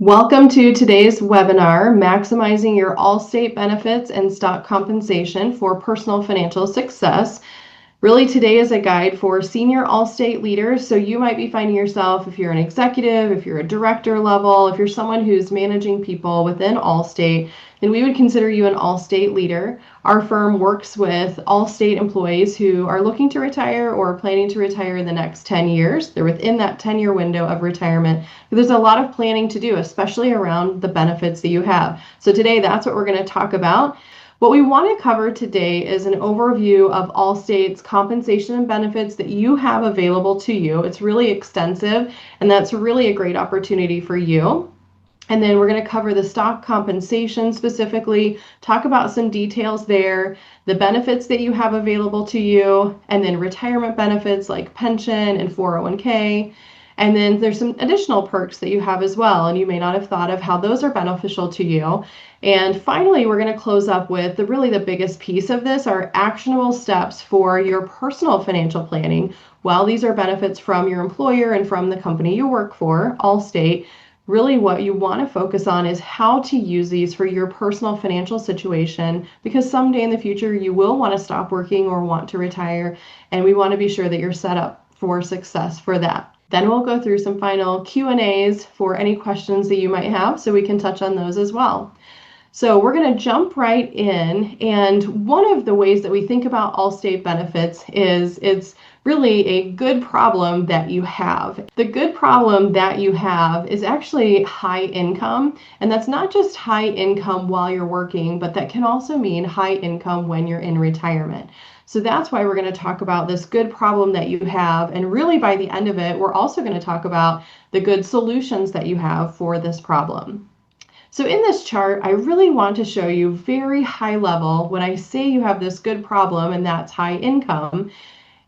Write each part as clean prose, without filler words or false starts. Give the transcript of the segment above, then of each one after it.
Welcome to today's webinar, Maximizing Your Allstate Benefits and Stock Compensation for Personal Financial Success. Really, today is a guide for senior Allstate leaders. So you might be finding yourself, if you're an executive, if you're a director level, if you're someone who's managing people within Allstate, then we would consider you an Allstate leader. Our firm works with Allstate employees who are looking to retire or planning to retire in the next 10 years. They're within that 10-year window of retirement. There's a lot of planning to do, especially around the benefits that you have. So today, that's what we're going to talk about. What we want to cover today is an overview of Allstate's compensation and benefits that you have available to you. It's really extensive, and that's really a great opportunity for you. And then we're going to cover the stock compensation specifically, talk about some details there, the benefits that you have available to you, and then retirement benefits like pension and 401k. And then there's some additional perks that you have as well, and you may not have thought of how those are beneficial to you. And finally, we're going to close up with the biggest piece of this are actionable steps for your personal financial planning. While these are benefits from your employer and from the company you work for, Allstate, really what you want to focus on is how to use these for your personal financial situation, because someday in the future you will want to stop working or want to retire, and we want to be sure that you're set up for success for that. Then we'll go through some final Q&As for any questions that you might have, so we can touch on those as well. So we're going to jump right in, and one of the ways that we think about Allstate benefits is it's really a good problem that you have. The good problem that you have is actually high income, and that's not just high income while you're working, but that can also mean high income when you're in retirement. So that's why we're going to talk about this good problem that you have, and really by the end of it, we're also going to talk about the good solutions that you have for this problem. So in this chart, I really want to show you very high level when I say you have this good problem and that's high income.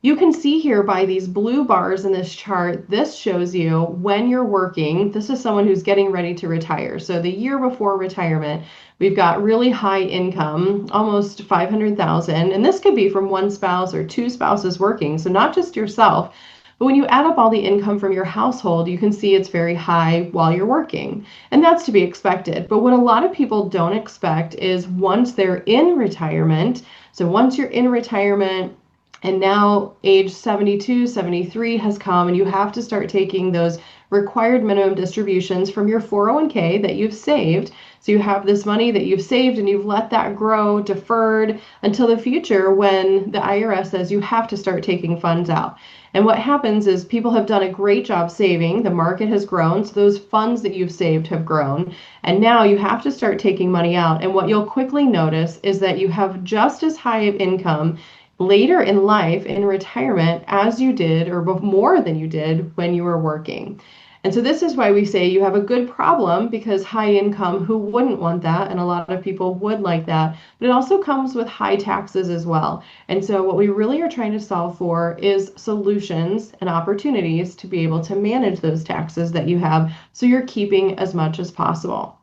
You can see here by these blue bars in this chart, this shows you when you're working. This is someone who's getting ready to retire. So the year before retirement, we've got really high income, almost 500,000. And this could be from one spouse or two spouses working. So not just yourself. But when you add up all the income from your household, you can see it's very high while you're working. And that's to be expected. But what a lot of people don't expect is once they're in retirement, so once you're in retirement and now age 72, 73 has come and you have to start taking those required minimum distributions from your 401k that you've saved. So you have this money that you've saved and you've let that grow deferred until the future when the IRS says you have to start taking funds out. And what happens is people have done a great job saving. The market has grown, so those funds that you've saved have grown. And now you have to start taking money out. And what you'll quickly notice is that you have just as high of income later in life in retirement as you did, or more than you did when you were working. And so this is why we say you have a good problem, because high income, who wouldn't want that? And a lot of people would like that, but it also comes with high taxes as well. And so what we really are trying to solve for is solutions and opportunities to be able to manage those taxes that you have, so you're keeping as much as possible.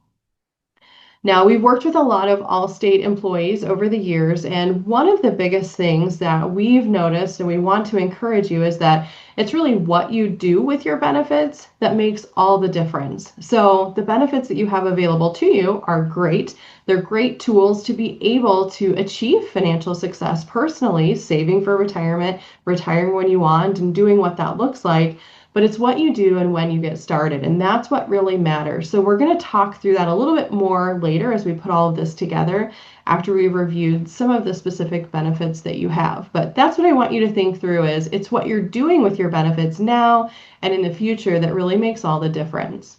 Now, we've worked with a lot of Allstate employees over the years, and one of the biggest things that we've noticed and we want to encourage you is that it's really what you do with your benefits that makes all the difference. So the benefits that you have available to you are great. They're great tools to be able to achieve financial success personally, saving for retirement, retiring when you want, and doing what that looks like. But it's what you do and when you get started, and that's what really matters. So we're going to talk through that a little bit more later as we put all of this together after we've reviewed some of the specific benefits that you have. But that's what I want you to think through is it's what you're doing with your benefits now and in the future that really makes all the difference.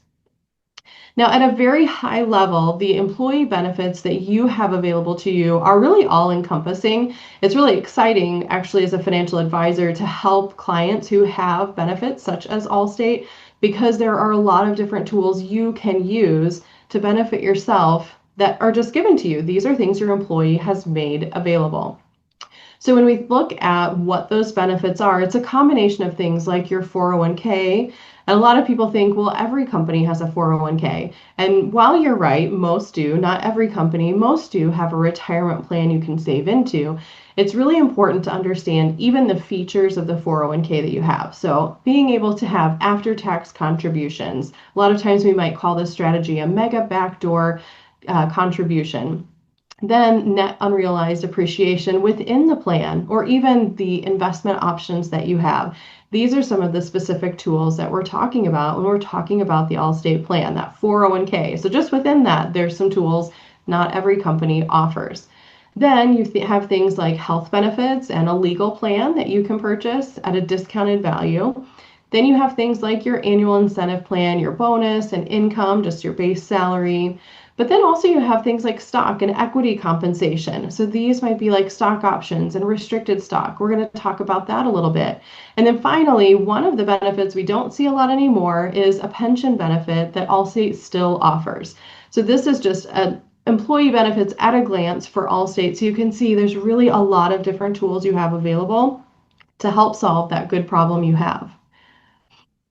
Now, at a very high level, the employee benefits that you have available to you are really all encompassing. It's really exciting, actually, as a financial advisor to help clients who have benefits such as Allstate, because there are a lot of different tools you can use to benefit yourself that are just given to you. These are things your employee has made available. So when we look at what those benefits are, it's a combination of things like your 401k, And a lot of people think, well, every company has a 401k. And while you're right, most do, not every company, most do have a retirement plan you can save into. It's really important to understand even the features of the 401k that you have. So being able to have after-tax contributions, a lot of times we might call this strategy a mega backdoor contribution. Then net unrealized appreciation within the plan, or even the investment options that you have. These are some of the specific tools that we're talking about when we're talking about the Allstate plan, that 401k. So just within that, there's some tools not every company offers. Then you have things like health benefits and a legal plan that you can purchase at a discounted value. Then you have things like your annual incentive plan, your bonus and income, just your base salary. But then also you have things like stock and equity compensation. So these might be like stock options and restricted stock. We're going to talk about that a little bit. And then finally, one of the benefits we don't see a lot anymore is a pension benefit that Allstate still offers. So this is just an employee benefits at a glance for Allstate. So you can see there's really a lot of different tools you have available to help solve that good problem you have.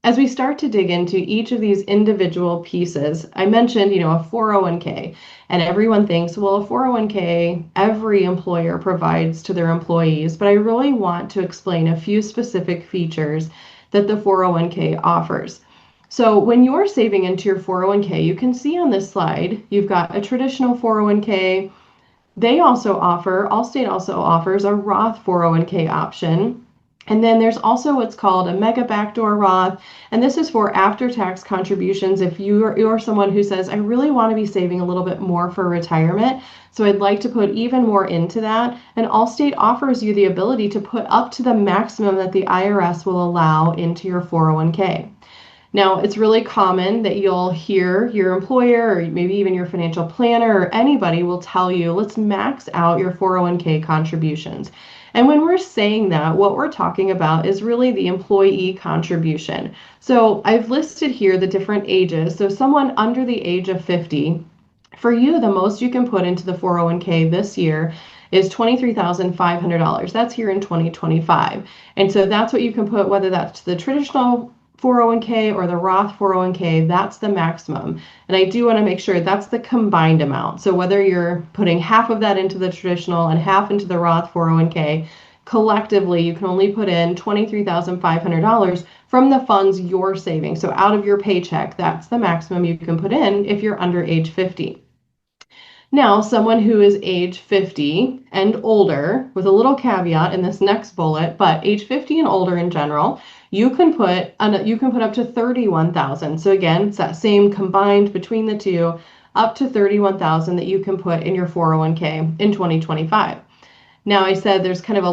As we start to dig into each of these individual pieces, I mentioned, a 401k, and everyone thinks, well, a 401k, every employer provides to their employees, but I really want to explain a few specific features that the 401k offers. So when you're saving into your 401k, you can see on this slide, you've got a traditional 401k. Allstate also offers a Roth 401k option. And then there's also what's called a mega backdoor Roth, and this is for after-tax contributions. If you're someone who says, I really want to be saving a little bit more for retirement, so I'd like to put even more into that, and Allstate offers you the ability to put up to the maximum that the IRS will allow into your 401k. Now, it's really common that you'll hear your employer or maybe even your financial planner or anybody will tell you, let's max out your 401k contributions. And when we're saying that, what we're talking about is really the employee contribution. So I've listed here the different ages. So someone under the age of 50, for you, the most you can put into the 401k this year is $23,500. That's here in 2025. And so that's what you can put, whether that's the traditional 401k or the Roth 401k, that's the maximum. And I do want to make sure that's the combined amount. So whether you're putting half of that into the traditional and half into the Roth 401k, collectively you can only put in $23,500 from the funds you're saving. So out of your paycheck, that's the maximum you can put in if you're under age 50. Now, someone who is age 50 and older, with a little caveat in this next bullet, but age 50 and older in general, you can put up to 31,000. So again, it's that same combined between the two, up to 31,000 that you can put in your 401k in 2025. Now I said there's kind of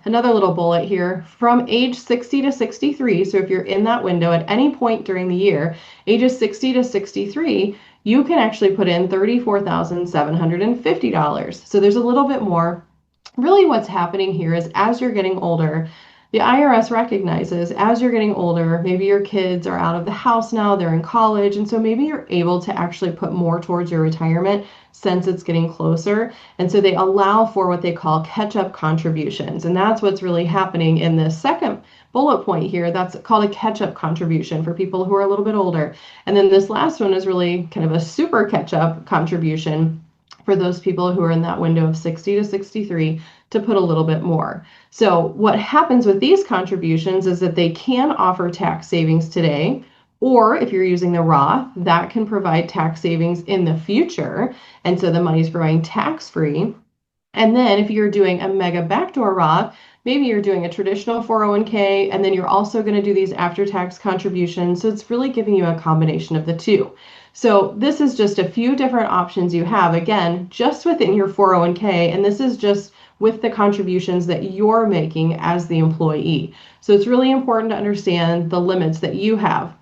another little bullet here from age 60 to 63. So if you're in that window at any point during the year, ages 60 to 63, you can actually put in $34,750. So there's a little bit more. Really what's happening here is as you're getting older, the IRS recognizes as you're getting older, maybe your kids are out of the house now, they're in college, and so maybe you're able to actually put more towards your retirement since it's getting closer. And so they allow for what they call catch-up contributions. And that's what's really happening in this second bullet point here. That's called a catch-up contribution for people who are a little bit older. And then this last one is really kind of a super catch-up contribution for those people who are in that window of 60 to 63 to put a little bit more. So what happens with these contributions is that they can offer tax savings today, or if you're using the Roth, that can provide tax savings in the future. And so the money's providing tax-free. And then if you're doing a mega backdoor Roth, maybe you're doing a traditional 401k, and then you're also going to do these after-tax contributions. So it's really giving you a combination of the two. So this is just a few different options you have, again, just within your 401k, and this is just with the contributions that you're making as the employee. So it's really important to understand the limits that you have.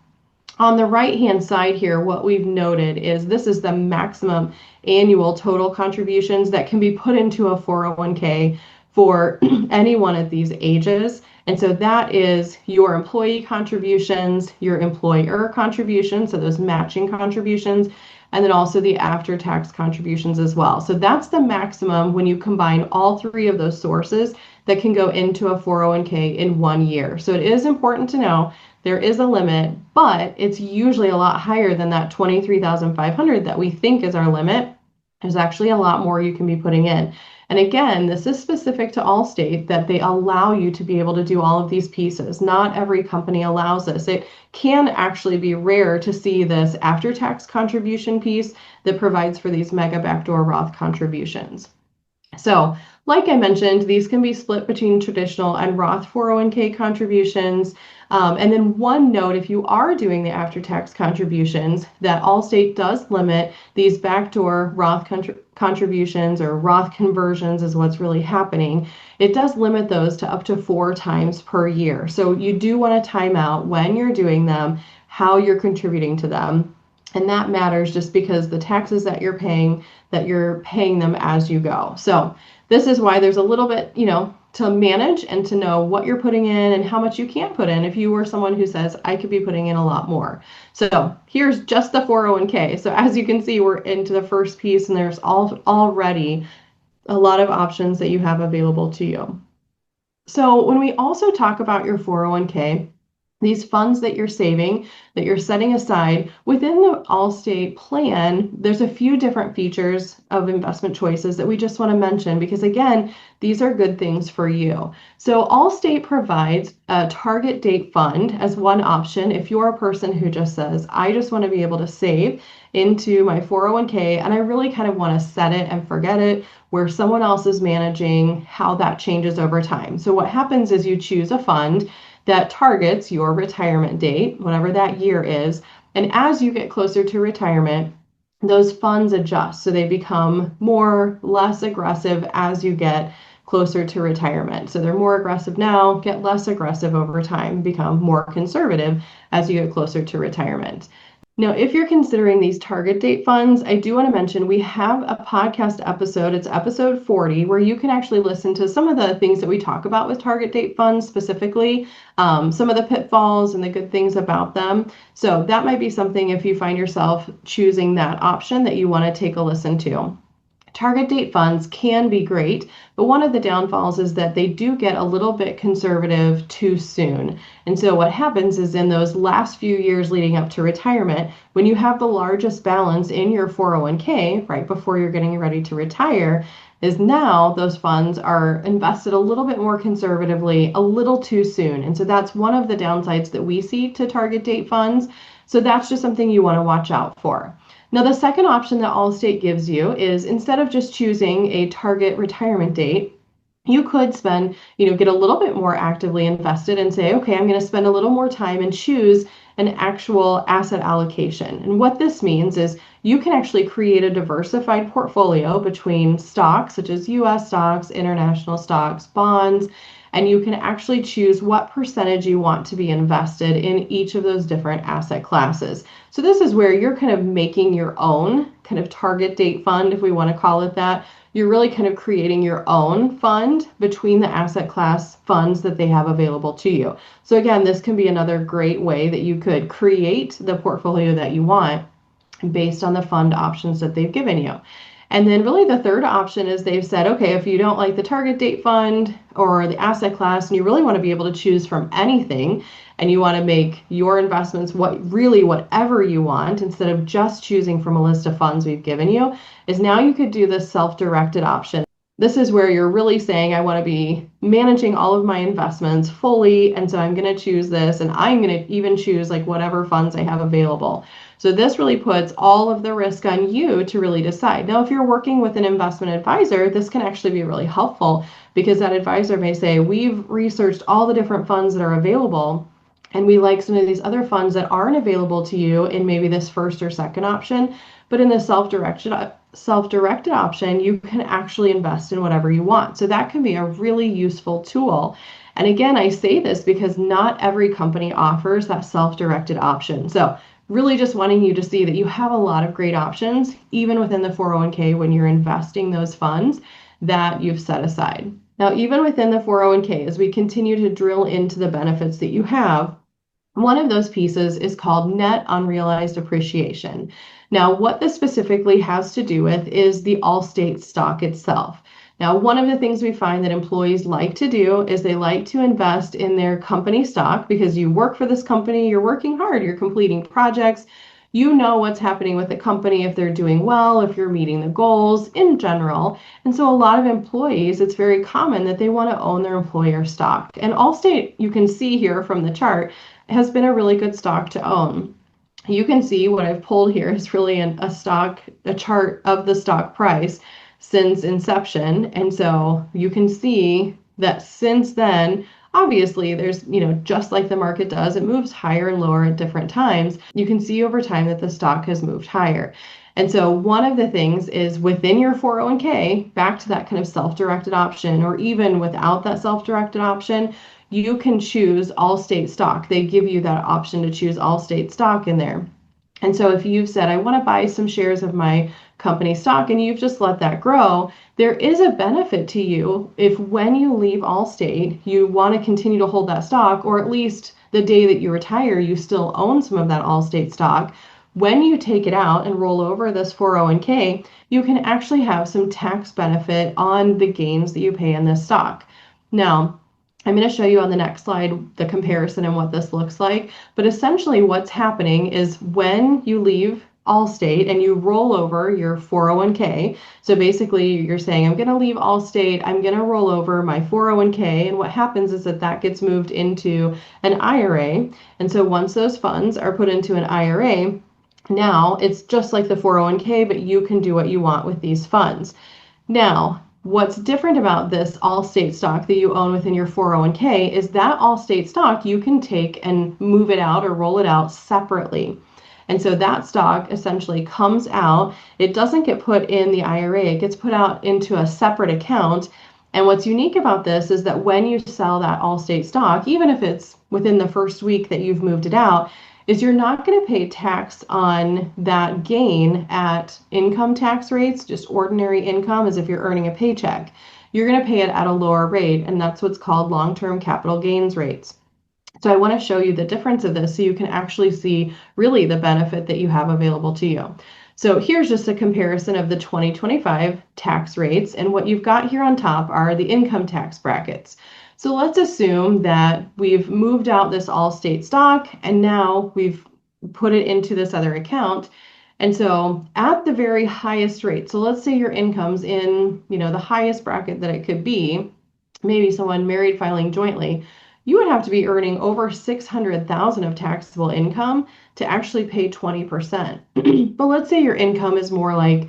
On the right-hand side here, what we've noted is this is the maximum annual total contributions that can be put into a 401k for anyone at these ages. And so that is your employee contributions, your employer contributions, so those matching contributions, and then also the after-tax contributions as well. So that's the maximum when you combine all three of those sources that can go into a 401k in 1 year. So it is important to know there is a limit, but it's usually a lot higher than that 23,500 that we think is our limit. There's actually a lot more you can be putting in. And again, this is specific to Allstate, that they allow you to be able to do all of these pieces. Not every company allows this. It can actually be rare to see this after-tax contribution piece that provides for these mega backdoor Roth contributions. So, like I mentioned, these can be split between traditional and Roth 401k contributions. And then one note, if you are doing the after-tax contributions, that Allstate does limit these backdoor Roth contributions, or Roth conversions is what's really happening. It does limit those to up to 4 times per year. So you do want to time out when you're doing them, how you're contributing to them. And that matters just because the taxes that you're paying them as you go. So this is why there's a little bit, to manage and to know what you're putting in and how much you can't put in if you were someone who says, I could be putting in a lot more. So here's just the 401k. So as you can see, we're into the first piece, and there's already a lot of options that you have available to you. So when we also talk about your 401k, these funds that you're saving, that you're setting aside within the Allstate plan, there's a few different features of investment choices that we just want to mention because, again, these are good things for you. So Allstate provides a target date fund as one option if you're a person who just says, I just want to be able to save into my 401k and I really kind of want to set it and forget it, where someone else is managing how that changes over time. So what happens is you choose a fund that targets your retirement date, whatever that year is. And as you get closer to retirement, those funds adjust. So they become less aggressive as you get closer to retirement. So they're more aggressive now, get less aggressive over time, become more conservative as you get closer to retirement. Now, if you're considering these target date funds, I do want to mention we have a podcast episode, it's episode 40, where you can actually listen to some of the things that we talk about with target date funds specifically, some of the pitfalls and the good things about them. So that might be something, if you find yourself choosing that option, that you want to take a listen to. Target date funds can be great, but one of the downfalls is that they do get a little bit conservative too soon. And so what happens is in those last few years leading up to retirement, when you have the largest balance in your 401k right before you're getting ready to retire, is now those funds are invested a little bit more conservatively, a little too soon. And so that's one of the downsides that we see to target date funds. So that's just something you want to watch out for. Now, the second option that Allstate gives you is, instead of just choosing a target retirement date, you could get a little bit more actively invested and say, okay, I'm going to spend a little more time and choose an actual asset allocation. And what this means is you can actually create a diversified portfolio between stocks, such as US stocks, international stocks, bonds, and you can actually choose what percentage you want to be invested in each of those different asset classes. So this is where you're kind of making your own kind of target date fund, if we want to call it that. You're really kind of creating your own fund between the asset class funds that they have available to you. So again, this can be another great way that you could create the portfolio that you want based on the fund options that they've given you. And then really the third option is they've said, okay, if you don't like the target date fund or the asset class, and you really want to be able to choose from anything, and you want to make your investments whatever you want, instead of just choosing from a list of funds we've given you, is now you could do this self-directed option. This is where you're really saying, I want to be managing all of my investments fully, and so I'm going to choose this, and I'm going to even choose whatever funds I have available. So this really puts all of the risk on you to really decide. Now, if you're working with an investment advisor, this can actually be really helpful, because that advisor may say, we've researched all the different funds that are available, and we like some of these other funds that aren't available to you in maybe this first or second option, but in the self-directed option, you can actually invest in whatever you want. So that can be a really useful tool. And again, I say this because not every company offers that self-directed option. So really just wanting you to see that you have a lot of great options, even within the 401k, when you're investing those funds that you've set aside. Now, even within the 401k, as we continue to drill into the benefits that you have, one of those pieces is called net unrealized appreciation. Now, what this specifically has to do with is the Allstate stock itself. Now, one of the things we find that employees like to do is they like to invest in their company stock because you work for this company, you're working hard, you're completing projects, you know what's happening with the company, if they're doing well, if you're meeting the goals in general. And so a lot of employees, it's very common that they want to own their employer stock. And Allstate, you can see here from the chart, has been a really good stock to own. You can see what I've pulled here is really a chart of the stock price since inception. And so you can see that since then, obviously there's, just like the market does, it moves higher and lower at different times. You can see over time that the stock has moved higher. And so one of the things is within your 401k, back to that kind of self-directed option, or even without that self-directed option, you can choose Allstate stock. They give you that option to choose Allstate stock in there. And so if you've said, I want to buy some shares of my company stock, and you've just let that grow, there is a benefit to you if when you leave Allstate, you want to continue to hold that stock, or at least the day that you retire, you still own some of that Allstate stock. When you take it out and roll over this 401k, you can actually have some tax benefit on the gains that you pay in this stock. Now, I'm going to show you on the next slide the comparison and what this looks like. But essentially what's happening is when you leave Allstate and you roll over your 401k, so basically you're saying, I'm going to leave Allstate, I'm going to roll over my 401k, and what happens is that gets moved into an IRA. And so once those funds are put into an IRA, now it's just like the 401k, but you can do what you want with these funds. Now, what's different about this Allstate stock that you own within your 401k is that Allstate stock you can take and move it out or roll it out separately. And so that stock essentially comes out. It doesn't get put in the IRA, it gets put out into a separate account. And what's unique about this is that when you sell that Allstate stock, even if it's within the first week that you've moved it out, is you're not going to pay tax on that gain at income tax rates, just ordinary income as if you're earning a paycheck. You're going to pay it at a lower rate, and that's what's called long-term capital gains rates. So I want to show you the difference of this so you can actually see really the benefit that you have available to you. So here's just a comparison of the 2025 tax rates, and what you've got here on top are the income tax brackets. So let's assume that we've moved out this Allstate stock and now we've put it into this other account. And so at the very highest rate, so let's say your income's in, the highest bracket that it could be, maybe someone married filing jointly, you would have to be earning over $600,000 of taxable income to actually pay 20%. But let's say your income is more like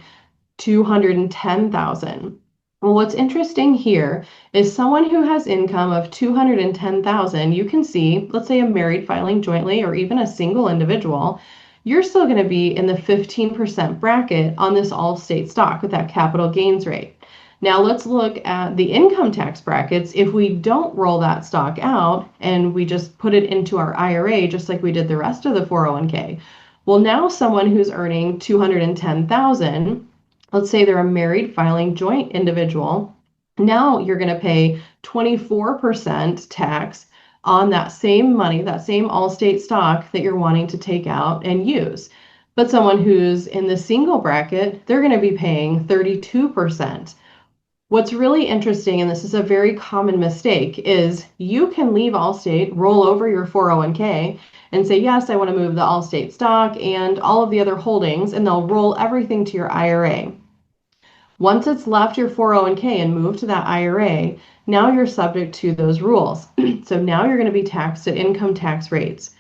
$210,000. Well, what's interesting here is someone who has income of $210,000, you can see, let's say a married filing jointly or even a single individual, you're still going to be in the 15% bracket on this Allstate stock with that capital gains rate. Now let's look at the income tax brackets. If we don't roll that stock out and we just put it into our IRA, just like we did the rest of the 401k, well, now someone who's earning $210,000, let's say they're a married filing joint individual, now you're going to pay 24% tax on that same money, that same Allstate stock that you're wanting to take out and use. But someone who's in the single bracket, they're going to be paying 32%. What's really interesting, and this is a very common mistake, is you can leave Allstate, roll over your 401k, and say, yes, I want to move the Allstate stock and all of the other holdings, and they'll roll everything to your IRA. Once it's left your 401k and moved to that IRA, now you're subject to those rules. So now you're going to be taxed at income tax rates.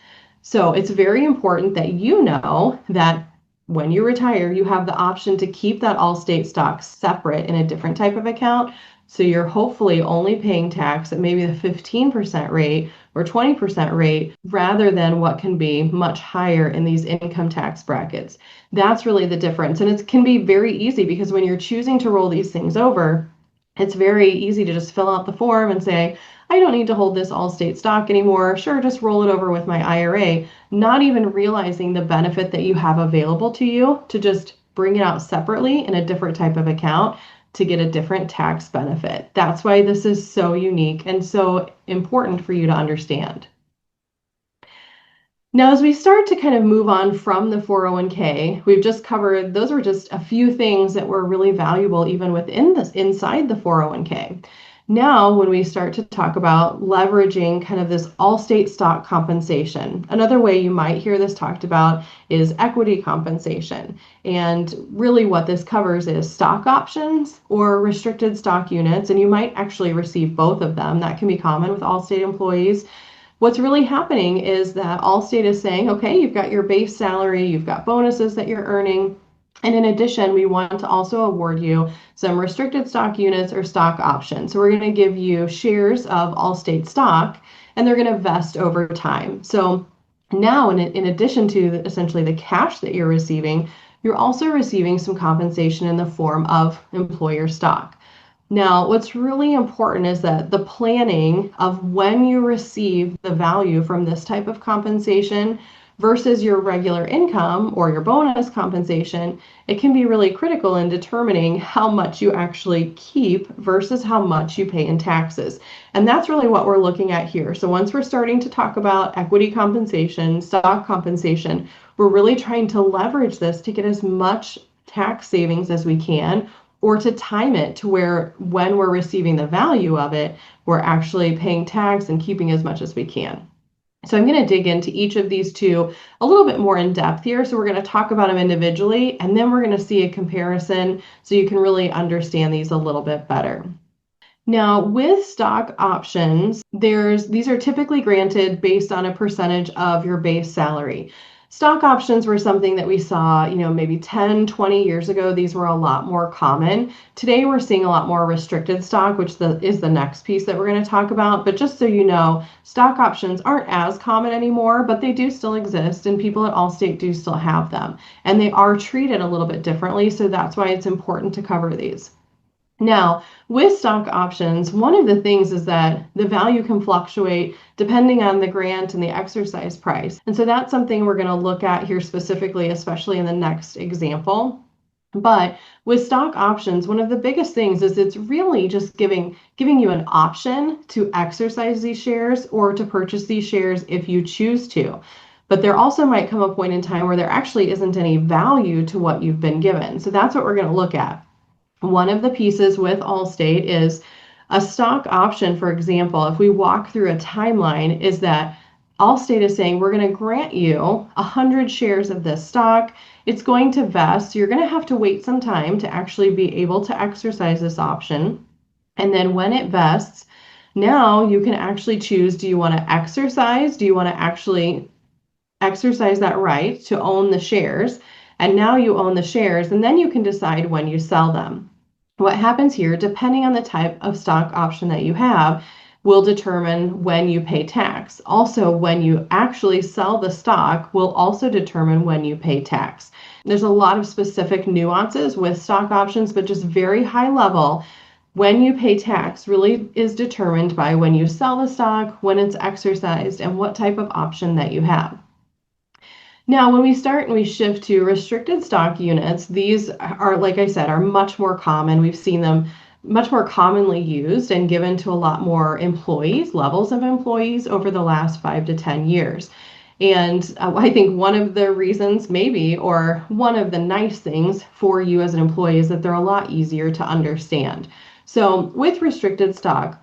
So it's very important that you know that when you retire, you have the option to keep that Allstate stock separate in a different type of account. So you're hopefully only paying tax at maybe the 15% rate or 20% rate rather than what can be much higher in these income tax brackets. That's really the difference. And it can be very easy because when you're choosing to roll these things over, it's very easy to just fill out the form and say, I don't need to hold this Allstate stock anymore. Sure, just roll it over with my IRA, not even realizing the benefit that you have available to you to just bring it out separately in a different type of account to get a different tax benefit. That's why this is so unique and so important for you to understand. Now, as we start to kind of move on from the 401k, we've just covered, those were just a few things that were really valuable even within this, inside the 401k. Now, when we start to talk about leveraging kind of this Allstate stock compensation, another way you might hear this talked about is equity compensation. And really what this covers is stock options or restricted stock units, and you might actually receive both of them. That can be common with Allstate employees. What's really happening is that Allstate is saying, okay, you've got your base salary, you've got bonuses that you're earning. And in addition, we want to also award you some restricted stock units or stock options. So we're going to give you shares of Allstate stock, and they're going to vest over time. So now, in addition to essentially the cash that you're receiving, you're also receiving some compensation in the form of employer stock. Now, what's really important is that the planning of when you receive the value from this type of compensation versus your regular income or your bonus compensation, it can be really critical in determining how much you actually keep versus how much you pay in taxes. And that's really what we're looking at here. So once we're starting to talk about equity compensation, stock compensation, we're really trying to leverage this to get as much tax savings as we can, or to time it to where when we're receiving the value of it, we're actually paying tax and keeping as much as we can. So I'm going to dig into each of these two a little bit more in depth here. So we're going to talk about them individually, and then we're going to see a comparison so you can really understand these a little bit better. Now, with stock options, these are typically granted based on a percentage of your base salary. Stock options were something that we saw, maybe 10, 20 years ago. These were a lot more common. Today, we're seeing a lot more restricted stock, which is the next piece that we're going to talk about. But just so you know, stock options aren't as common anymore, but they do still exist, and people at Allstate do still have them. And they are treated a little bit differently, so that's why it's important to cover these. Now, with stock options, one of the things is that the value can fluctuate depending on the grant and the exercise price. And so that's something we're going to look at here specifically, especially in the next example. But with stock options, one of the biggest things is it's really just giving you an option to exercise these shares or to purchase these shares if you choose to. But there also might come a point in time where there actually isn't any value to what you've been given. So that's what we're going to look at. One of the pieces with Allstate is a stock option. For example, if we walk through a timeline, is that Allstate is saying we're going to grant you 100 shares of this stock. It's going to vest. You're going to have to wait some time to actually be able to exercise this option. And then when it vests, now you can actually choose, do you want to exercise? Do you want to actually exercise that right to own the shares? And now you own the shares, and then you can decide when you sell them. What happens here, depending on the type of stock option that you have, will determine when you pay tax. Also, when you actually sell the stock will also determine when you pay tax. There's a lot of specific nuances with stock options, but just very high level, when you pay tax really is determined by when you sell the stock, when it's exercised, and what type of option that you have. Now, when we start and we shift to restricted stock units, these are, like I said, are much more common. We've seen them much more commonly used and given to a lot more employees, levels of employees over the last 5 to 10 years. And I think one of the reasons maybe, or one of the nice things for you as an employee is that they're a lot easier to understand. So with restricted stock,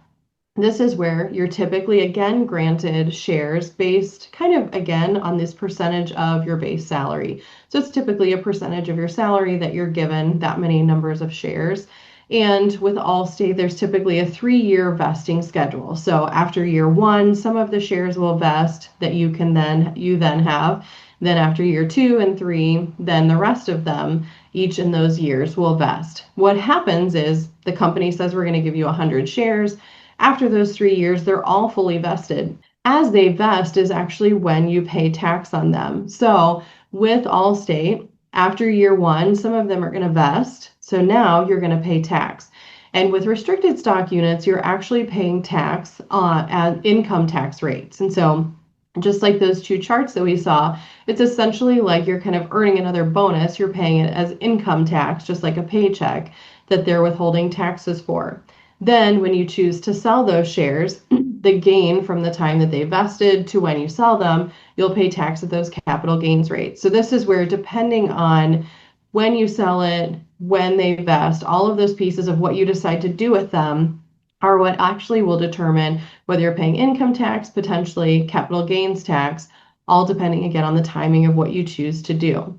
this is where you're typically, again, granted shares based kind of, again, on this percentage of your base salary. So it's typically a percentage of your salary that you're given that many numbers of shares. And with Allstate, there's typically a 3-year vesting schedule. So after year 1, some of the shares will vest that you then have. Then after year 2 and 3, then the rest of them, each in those years, will vest. What happens is the company says we're going to give you 100 shares. After those 3 years, they're all fully vested. As they vest is actually when you pay tax on them. So with Allstate, after year 1, some of them are going to vest. So now you're going to pay tax. And with restricted stock units, you're actually paying tax at income tax rates. And so just like those two charts that we saw, it's essentially like you're kind of earning another bonus. You're paying it as income tax, just like a paycheck that they're withholding taxes for. Then when you choose to sell those shares, the gain from the time that they vested to when you sell them, you'll pay tax at those capital gains rates. So this is where, depending on when you sell it, when they vest, all of those pieces of what you decide to do with them are what actually will determine whether you're paying income tax, potentially capital gains tax, all depending again on the timing of what you choose to do.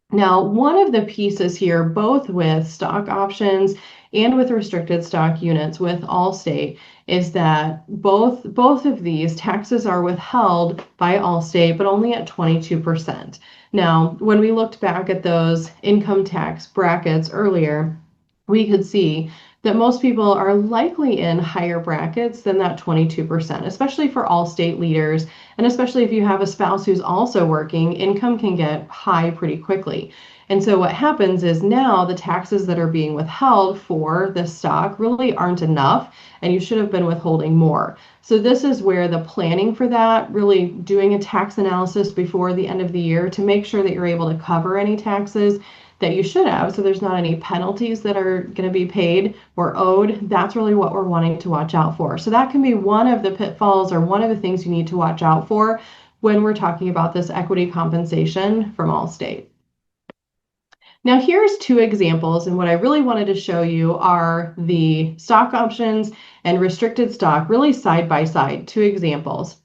Now, one of the pieces here, both with stock options and with restricted stock units with Allstate, is that both of these taxes are withheld by Allstate, but only at 22%. Now, when we looked back at those income tax brackets earlier, we could see that most people are likely in higher brackets than that 22%, especially for Allstate leaders. And especially if you have a spouse who's also working, income can get high pretty quickly. And so what happens is now the taxes that are being withheld for this stock really aren't enough, and you should have been withholding more. So this is where the planning for that, really doing a tax analysis before the end of the year to make sure that you're able to cover any taxes that you should have, so there's not any penalties that are going to be paid or owed. That's really what we're wanting to watch out for. So that can be one of the pitfalls or one of the things you need to watch out for when we're talking about this equity compensation from Allstate. Now here's two examples, and what I really wanted to show you are the stock options and restricted stock really side by side, two examples.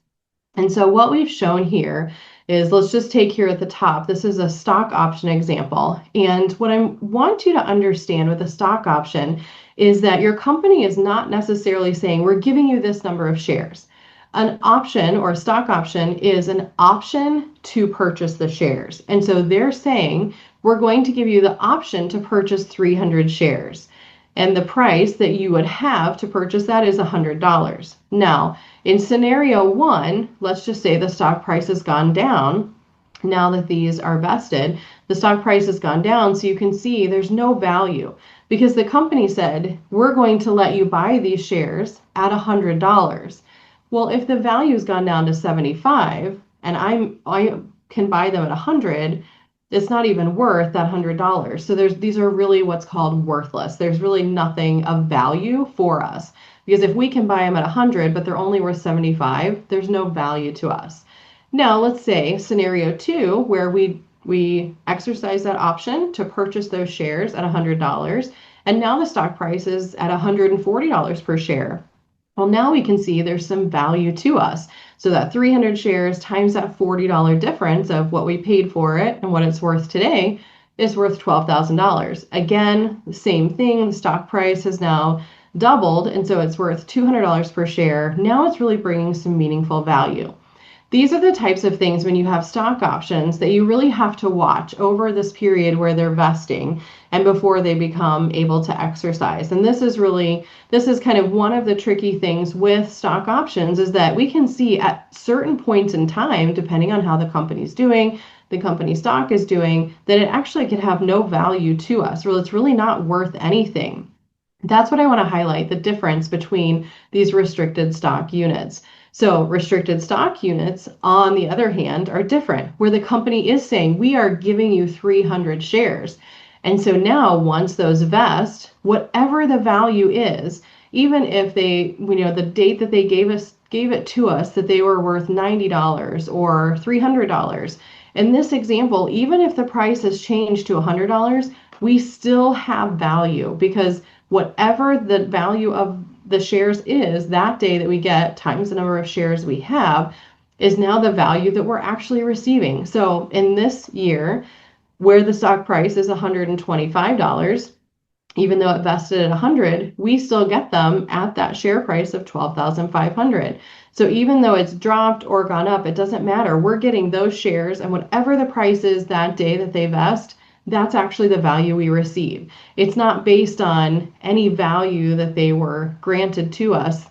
And so what we've shown here is, let's just take here at the top, this is a stock option example. And what I want you to understand with a stock option is that your company is not necessarily saying, we're giving you this number of shares. An option or a stock option is an option to purchase the shares. And so they're saying, we're going to give you the option to purchase 300 shares. And the price that you would have to purchase that is $100. Now, in scenario one, let's just say the stock price has gone down. Now that these are vested, the stock price has gone down, so you can see there's no value because the company said, we're going to let you buy these shares at $100. Well, if the value's gone down to 75 and I can buy them at 100, it's not even worth that $100. So these are really what's called worthless. There's really nothing of value for us because if we can buy them at 100, but they're only worth 75, there's no value to us. Now, let's say scenario two, where we exercise that option to purchase those shares at $100, and now the stock price is at $140 per share. Well, now we can see there's some value to us. So that 300 shares times that $40 difference of what we paid for it and what it's worth today is worth $12,000. Again, the same thing, the stock price has now doubled, and so it's worth $200 per share. Now it's really bringing some meaningful value. These are the types of things when you have stock options that you really have to watch over this period where they're vesting and before they become able to exercise. And this is kind of one of the tricky things with stock options, is that we can see at certain points in time, depending on how the company's doing, the company stock is doing, that it actually could have no value to us, or it's really not worth anything. That's what I want to highlight, the difference between these restricted stock units. So restricted stock units, on the other hand, are different, where the company is saying, we are giving you 300 shares. And so now once those vest, whatever the value is, even if they, the date that they gave it to us, that they were worth $90 or $300. In this example, even if the price has changed to $100, we still have value, because whatever the value of the shares is that day that we get times the number of shares we have is now the value that we're actually receiving. So in this year, where the stock price is $125, even though it vested at 100, we still get them at that share price of $12,500. So even though it's dropped or gone up, it doesn't matter. We're getting those shares, and whatever the price is that day that they vest, that's actually the value we receive. It's not based on any value that they were granted to us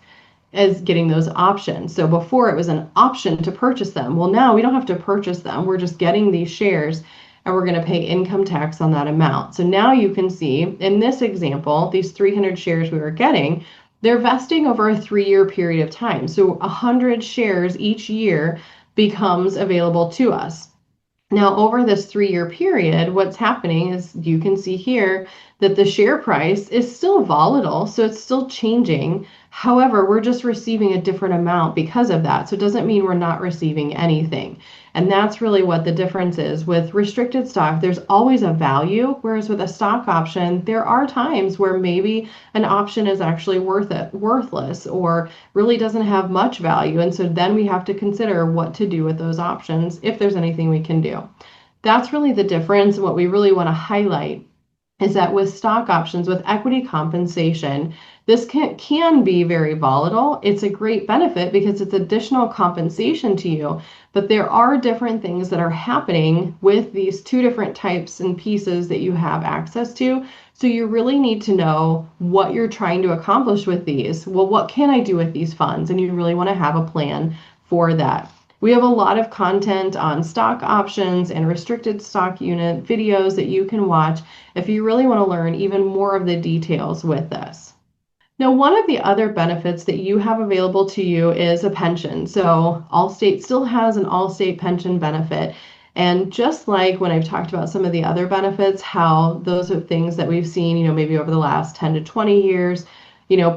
as getting those options. So before it was an option to purchase them. Well, now we don't have to purchase them. We're just getting these shares, and we're going to pay income tax on that amount. So now you can see in this example, these 300 shares we were getting, they're vesting over a 3-year period of time. So 100 shares each year becomes available to us. Now, over this 3-year period, what's happening is you can see here that the share price is still volatile, so it's still changing However, we're just receiving a different amount because of that. So it doesn't mean we're not receiving anything. And that's really what the difference is. With restricted stock, there's always a value, whereas with a stock option, there are times where maybe an option is actually worthless, or really doesn't have much value. And so then we have to consider what to do with those options if there's anything we can do. That's really the difference. What we really want to highlight is that with stock options, with equity compensation, this can be very volatile. It's a great benefit because it's additional compensation to you, but there are different things that are happening with these two different types and pieces that you have access to. So you really need to know what you're trying to accomplish with these. Well, what can I do with these funds? And you really want to have a plan for that. We have a lot of content on stock options and restricted stock unit videos that you can watch if you really want to learn even more of the details with this. Now, one of the other benefits that you have available to you is a pension. So Allstate still has an Allstate pension benefit. And just like when I've talked about some of the other benefits, how those are things that we've seen, maybe over the last 10 to 20 years,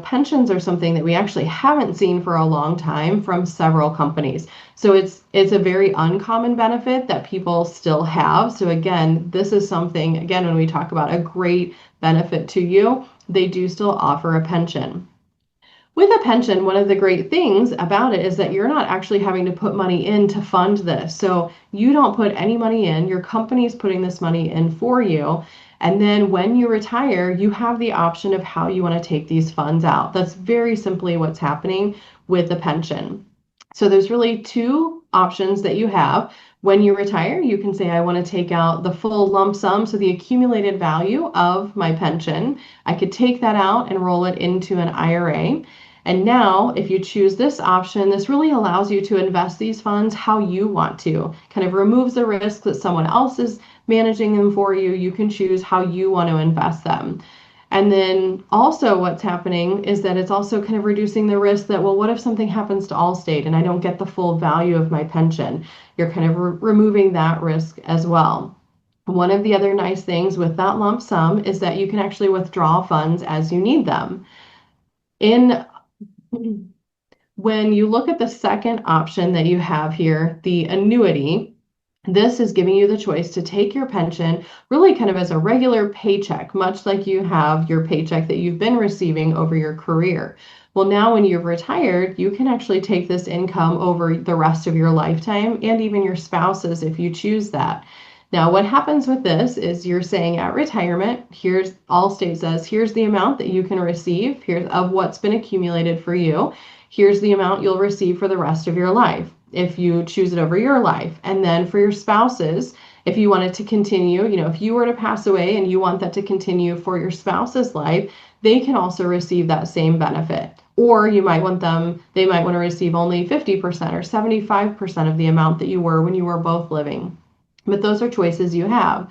pensions are something that we actually haven't seen for a long time from several companies. So it's a very uncommon benefit that people still have. So again, this is something, again, when we talk about a great benefit to you, they do still offer a pension. With a pension, one of the great things about it is that you're not actually having to put money in to fund this. So you don't put any money in, your company's putting this money in for you. And then when you retire, you have the option of how you want to take these funds out. That's very simply what's happening with the pension. So there's really two options that you have. When you retire, you can say, I want to take out the full lump sum, so the accumulated value of my pension. I could take that out and roll it into an IRA. And now, if you choose this option, this really allows you to invest these funds how you want to. Kind of removes the risk that someone else is managing them for you. You can choose how you want to invest them. And then also what's happening is that it's also kind of reducing the risk that, well, what if something happens to Allstate and I don't get the full value of my pension? You're kind of removing that risk as well. One of the other nice things with that lump sum is that you can actually withdraw funds as you need them. When you look at the second option that you have here, the annuity, this is giving you the choice to take your pension really kind of as a regular paycheck, much like you have your paycheck that you've been receiving over your career. Well, now when you've retired, you can actually take this income over the rest of your lifetime and even your spouse's if you choose that. Now, what happens with this is you're saying at retirement, here's Allstate says, here's the amount that you can receive, here's of what's been accumulated for you. Here's the amount you'll receive for the rest of your life if you choose it over your life. And then for your spouses, if you want it to continue, if you were to pass away and you want that to continue for your spouse's life, they can also receive that same benefit. Or they might want to receive only 50% or 75% of the amount that you were when you were both living. But those are choices you have.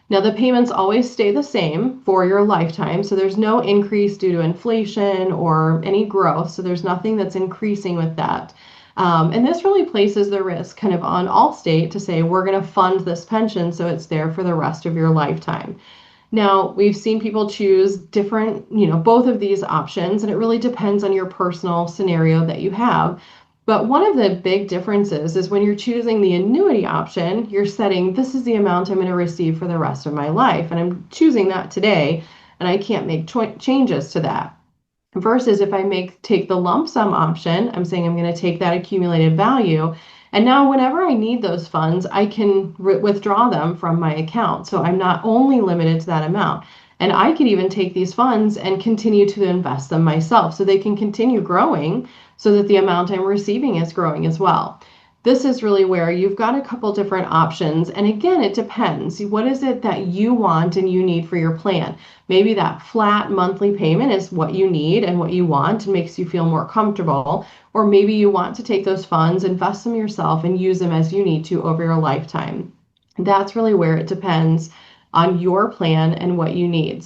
Now, the payments always stay the same for your lifetime, so there's no increase due to inflation or any growth, so there's nothing that's increasing with that. And this really places the risk kind of on Allstate to say, we're going to fund this pension so it's there for the rest of your lifetime. Now, we've seen people choose different, both of these options, and it really depends on your personal scenario that you have. But one of the big differences is when you're choosing the annuity option, you're setting, this is the amount I'm going to receive for the rest of my life. And I'm choosing that today, and I can't make changes to that. Versus if I take the lump sum option, I'm saying I'm going to take that accumulated value. And now whenever I need those funds, I can withdraw them from my account. So I'm not only limited to that amount. And I could even take these funds and continue to invest them myself so they can continue growing so that the amount I'm receiving is growing as well. This is really where you've got a couple different options. And again, it depends. What is it that you want and you need for your plan? Maybe that flat monthly payment is what you need and what you want and makes you feel more comfortable. Or maybe you want to take those funds, invest them yourself, and use them as you need to over your lifetime. That's really where it depends on your plan and what you need.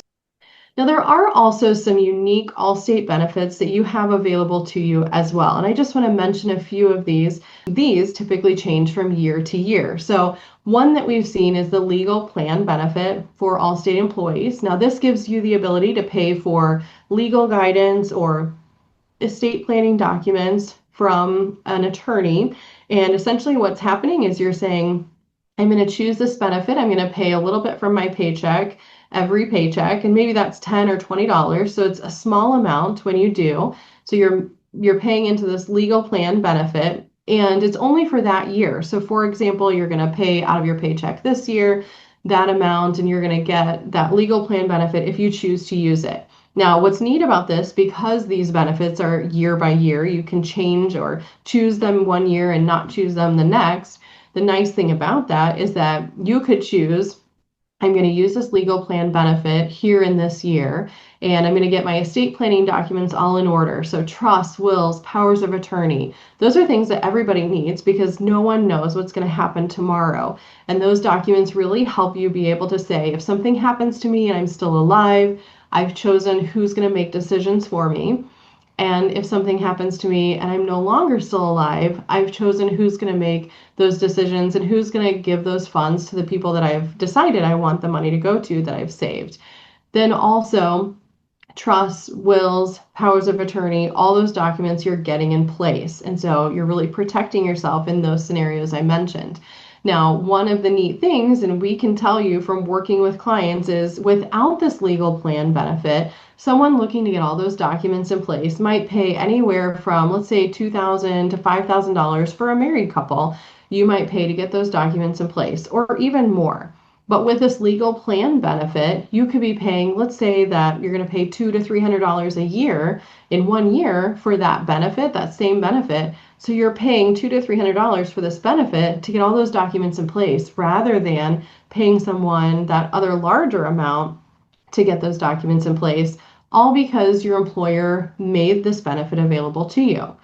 Now, there are also some unique Allstate benefits that you have available to you as well. And I just want to mention a few of these. These typically change from year to year. So one that we've seen is the legal plan benefit for Allstate employees. Now, this gives you the ability to pay for legal guidance or estate planning documents from an attorney. And essentially what's happening is you're saying, I'm going to choose this benefit. I'm going to pay a little bit from my paycheck, every paycheck, and maybe that's $10 or $20. So it's a small amount when you do. So you're paying into this legal plan benefit, and it's only for that year. So for example, you're going to pay out of your paycheck this year that amount, and you're going to get that legal plan benefit if you choose to use it. Now, what's neat about this, because these benefits are year by year, you can change or choose them one year and not choose them the next. The nice thing about that is that you could choose, I'm going to use this legal plan benefit here in this year, and I'm going to get my estate planning documents all in order. So trusts, wills, powers of attorney, those are things that everybody needs because no one knows what's going to happen tomorrow. And those documents really help you be able to say, if something happens to me and I'm still alive, I've chosen who's going to make decisions for me. And if something happens to me and I'm no longer still alive, I've chosen who's going to make those decisions and who's going to give those funds to the people that I've decided I want the money to go to that I've saved. Then also, trusts, wills, powers of attorney, all those documents you're getting in place. And so you're really protecting yourself in those scenarios I mentioned. Now, one of the neat things, and we can tell you from working with clients, is without this legal plan benefit, someone looking to get all those documents in place might pay anywhere from, let's say, $2,000 to $5,000 for a married couple. You might pay to get those documents in place, or even more. But with this legal plan benefit, you could be paying, let's say that you're going to pay $200 to $300 a year in 1 year for that benefit, that same benefit. So you're paying $200 to $300 for this benefit to get all those documents in place rather than paying someone that other larger amount to get those documents in place, all because your employer made this benefit available to you.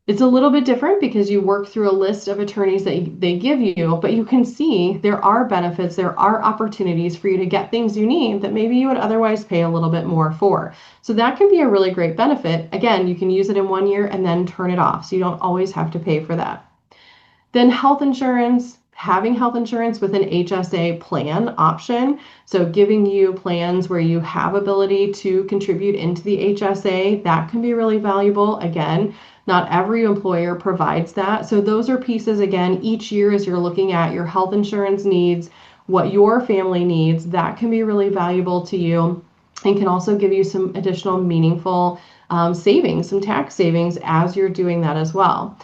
It's a little bit different because you work through a list of attorneys that they give you, but you can see there are benefits, there are opportunities for you to get things you need that maybe you would otherwise pay a little bit more for. So that can be a really great benefit. Again, you can use it in 1 year and then turn it off, so you don't always have to pay for that. Then health insurance, having health insurance with an HSA plan option. So giving you plans where you have ability to contribute into the HSA, that can be really valuable. Again, not every employer provides that. So those are pieces, again, each year as you're looking at your health insurance needs, what your family needs, that can be really valuable to you and can also give you some additional meaningful savings, some tax savings as you're doing that as well.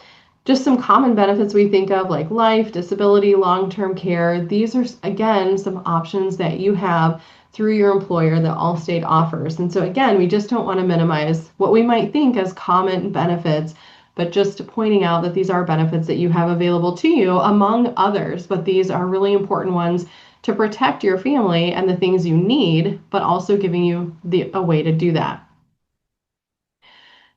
Just some common benefits we think of like life, disability, long-term care. These are, again, some options that you have through your employer that Allstate offers. And so again, we just don't want to minimize what we might think as common benefits, but just pointing out that these are benefits that you have available to you among others, but these are really important ones to protect your family and the things you need, but also giving you a way to do that.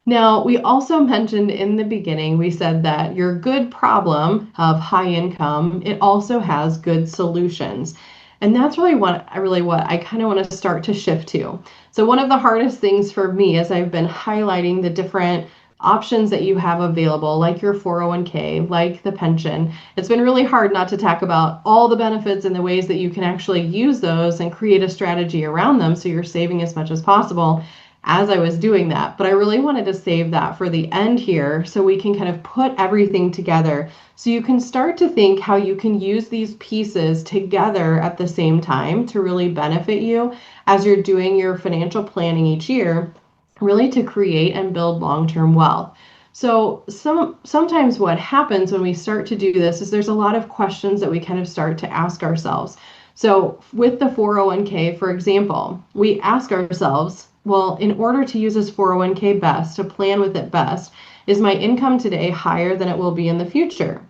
Now, we also mentioned in the beginning, we said that your good problem of high income, it also has good solutions. And that's really what I kind of want to start to shift to. So one of the hardest things for me as I've been highlighting the different options that you have available, like your 401k, like the pension, it's been really hard not to talk about all the benefits and the ways that you can actually use those and create a strategy around them so you're saving as much as possible as I was doing that. But I really wanted to save that for the end here so we can kind of put everything together so you can start to think how you can use these pieces together at the same time to really benefit you as you're doing your financial planning each year, really to create and build long-term wealth. So sometimes what happens when we start to do this is there's a lot of questions that we kind of start to ask ourselves. So with the 401k, for example, we ask ourselves, well, in order to use this 401k best, to plan with it best, is my income today higher than it will be in the future?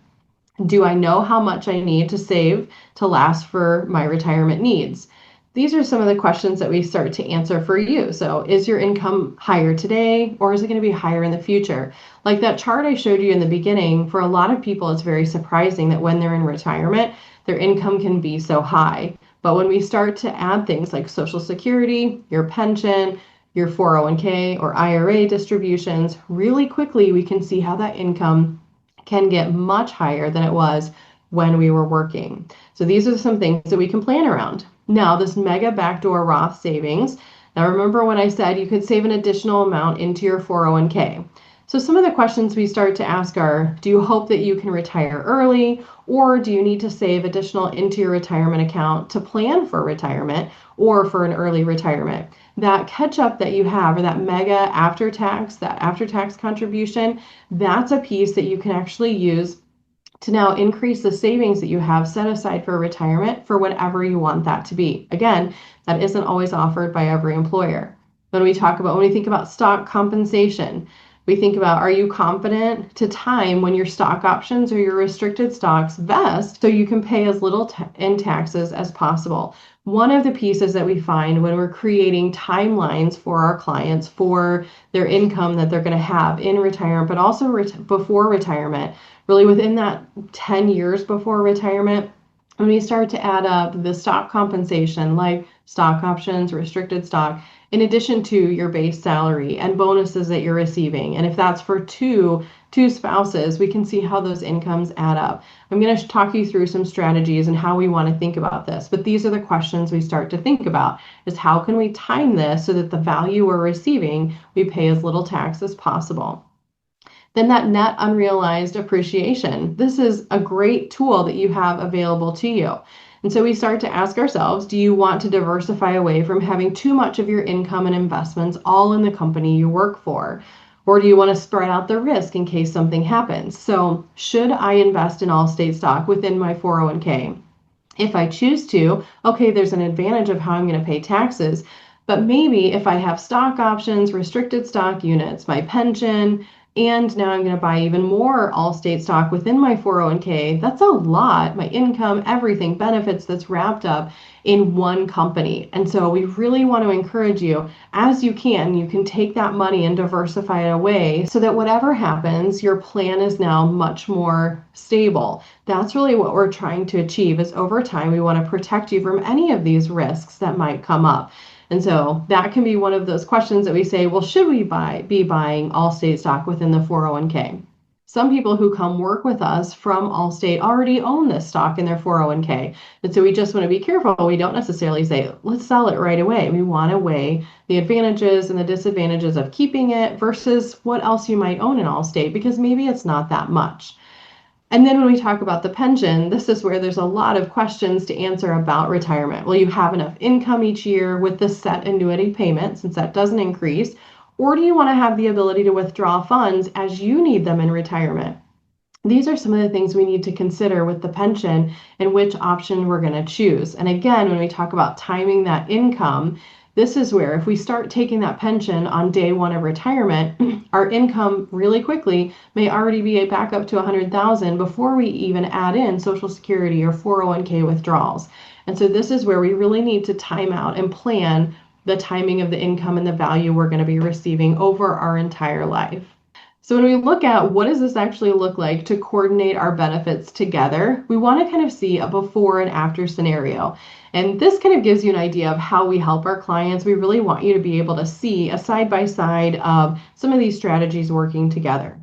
Do I know how much I need to save to last for my retirement needs? These are some of the questions that we start to answer for you. So is your income higher today, or is it going to be higher in the future? Like that chart I showed you in the beginning, for a lot of people, it's very surprising that when they're in retirement, their income can be so high. But when we start to add things like Social Security, your pension, your 401k or IRA distributions, really quickly we can see how that income can get much higher than it was when we were working. So these are some things that we can plan around. Now, this mega backdoor Roth savings, Now, remember when I said you could save an additional amount into your 401k. So some of the questions we start to ask are, do you hope that you can retire early, or do you need to save additional into your retirement account to plan for retirement or for an early retirement? That catch up that you have, or that mega that after tax contribution, that's a piece that you can actually use to now increase the savings that you have set aside for retirement for whatever you want that to be. Again, that isn't always offered by every employer. When we think about stock compensation, we think about, are you confident to time when your stock options or your restricted stocks vest so you can pay as little in taxes as possible? One of the pieces that we find when we're creating timelines for our clients for their income that they're going to have in retirement, but also before retirement, really within that 10 years before retirement, when we start to add up the stock compensation, like stock options, restricted stock, in addition to your base salary and bonuses that you're receiving. And if that's for two spouses, we can see how those incomes add up. I'm going to talk you through some strategies and how we want to think about this. But these are the questions we start to think about, is how can we time this so that the value we're receiving, we pay as little tax as possible. Then that net unrealized appreciation. This is a great tool that you have available to you. And so we start to ask ourselves, do you want to diversify away from having too much of your income and investments all in the company you work for? Or do you want to spread out the risk in case something happens? So should I invest in Allstate stock within my 401k? If I choose to, okay, there's an advantage of how I'm going to pay taxes. But maybe if I have stock options, restricted stock units, my pension, and now I'm going to buy even more Allstate stock within my 401k, that's a lot, my income, everything, benefits that's wrapped up in one company. And so we really want to encourage you, as you can take that money and diversify it away so that whatever happens, your plan is now much more stable. That's really what we're trying to achieve, is over time, we want to protect you from any of these risks that might come up. And so that can be one of those questions that we say, well, should we be buying Allstate stock within the 401k? Some people who come work with us from Allstate already own this stock in their 401k. And so we just want to be careful. We don't necessarily say, let's sell it right away. We want to weigh the advantages and the disadvantages of keeping it versus what else you might own in Allstate, because maybe it's not that much. And then when we talk about the pension, this is where there's a lot of questions to answer about retirement. Will you have enough income each year with the set annuity payment, since that doesn't increase? Or do you want to have the ability to withdraw funds as you need them in retirement? These are some of the things we need to consider with the pension and which option we're going to choose. And again, when we talk about timing that income, this is where if we start taking that pension on day one of retirement, our income really quickly may already be back up to 100,000 before we even add in Social Security or 401k withdrawals. And so this is where we really need to time out and plan the timing of the income and the value we're going to be receiving over our entire life. So when we look at what does this actually look like to coordinate our benefits together, we want to kind of see a before and after scenario. And this kind of gives you an idea of how we help our clients. We really want you to be able to see a side-by-side of some of these strategies working together.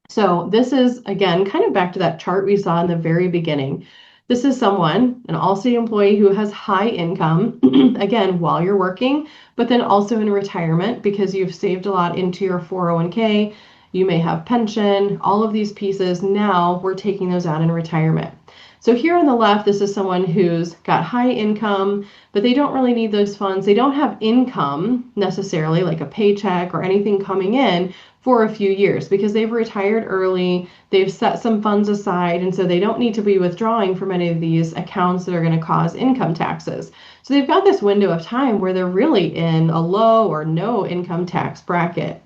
So this is, again, kind of back to that chart we saw in the very beginning. This is someone, an Allstate employee who has high income, again, while you're working, but then also in retirement because you've saved a lot into your 401k. You may have pension, all of these pieces. Now we're taking those out in retirement. So here on the left, this is someone who's got high income, but they don't really need those funds. They don't have income necessarily, like a paycheck or anything coming in for a few years because they've retired early. They've set some funds aside, and so they don't need to be withdrawing from any of these accounts that are going to cause income taxes. So they've got this window of time where they're really in a low or no income tax bracket.